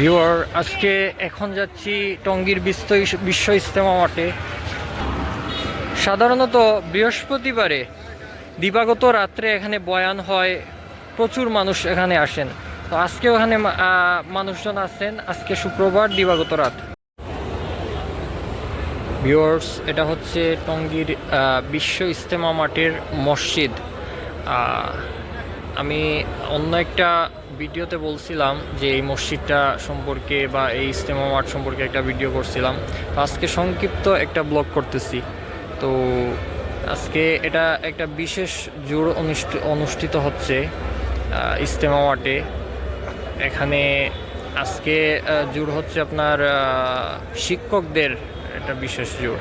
Viewer আজকে এখন যাচ্ছি টঙ্গীর বিশ্ব ইজতেমা মাঠে। সাধারণত বৃহস্পতিবারে দিবাগত রাত্রে এখানে বয়ান হয়, প্রচুর মানুষ এখানে আসেন। তো আজকে ওখানে মানুষজন আছেন। আজকে শুক্রবার দিবাগত রাত। ভিউয়ার্স, এটা হচ্ছে টঙ্গীর বিশ্ব ইজতেমা মাঠের মসজিদ। আমি অন্য একটা ভিডিওতে বলছিলাম যে এই মসজিদটা সম্পর্কে বা এই ইজতেমা মাঠ সম্পর্কে একটা ভিডিও করছিলাম। তো আজকে সংক্ষিপ্ত একটা ব্লগ করতেছি। তো আজকে এটা একটা বিশেষ জোর অনুষ্ঠিত হচ্ছে ইজতেমা মাঠে। এখানে আজকে জোর হচ্ছে আপনার শিক্ষকদের একটা বিশেষ জোর।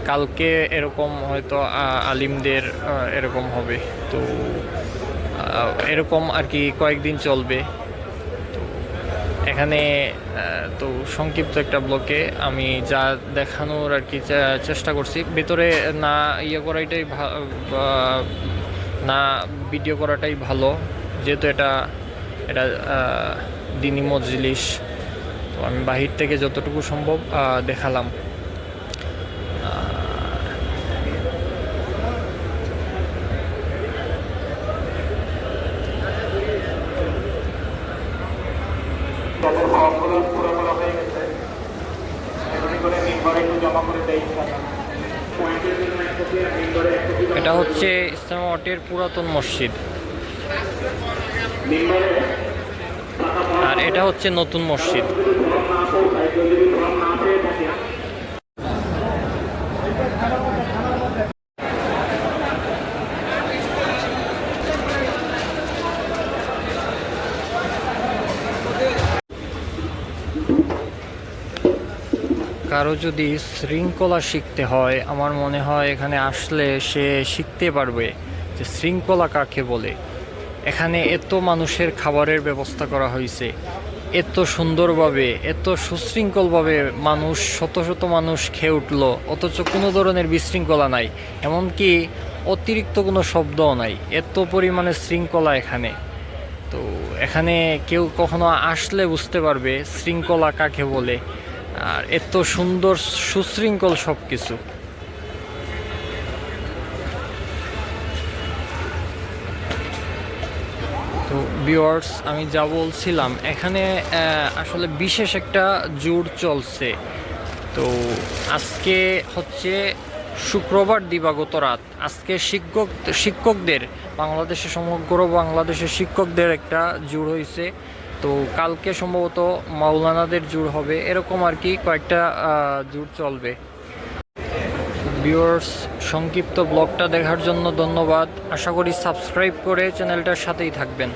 কালকে এরকম হয়তো আলিমদের এরকম হবে। তো এরকম আর কি কয়েকদিন চলবে। তো এখানে তো সংক্ষিপ্ত একটা ব্লকে আমি যা দেখানোর আর কি চেষ্টা করছি। ভেতরে না করাটাই না ভিডিও করাটাই ভালো, যেহেতু এটা এটা দিনী মজলিস। তো আমি বাহির থেকে যতটুকু সম্ভব দেখালাম। এটা হচ্ছে ইজতেমা মাঠের পুরাতন মসজিদ, আর এটা হচ্ছে নতুন মসজিদ। কারো যদি শৃঙ্খলা শিখতে হয়, আমার মনে হয় এখানে আসলে সে শিখতে পারবে যে শৃঙ্খলা কাকে বলে। এখানে এত মানুষের খাবারের ব্যবস্থা করা হয়েছে, এত সুন্দরভাবে, এত সুশৃঙ্খলভাবে মানুষ, শত শত মানুষ খেয়ে উঠলো, অথচ কোনো ধরনের বিশৃঙ্খলা নাই, এমনকি অতিরিক্ত কোনো শব্দও নাই। এত পরিমাণে শৃঙ্খলা এখানে। তো এখানে কেউ কখনো আসলে বুঝতে পারবে শৃঙ্খলা কাকে বলে, আর এত সুন্দর সুশৃঙ্খল সব কিছু। তো ভিউয়ার্স, আমি যা বলছিলাম, এখানে আসলে বিশেষ একটা জোর চলছে। তো আজকে হচ্ছে শুক্রবার দিবাগত রাত। আজকে শিক্ষকদের বাংলাদেশের সমগ্র বাংলাদেশের শিক্ষকদের একটা জোর হয়েছে। তো কালকে সম্ভবত মাওলানাদের জোর হবে, এরকম আর কি কয়েকটা জোর চলবে। ভিউয়ার্স, সংক্ষিপ্ত ব্লগটা দেখার জন্য ধন্যবাদ। আশা করি সাবস্ক্রাইব করে চ্যানেলটার সাথেই থাকবেন।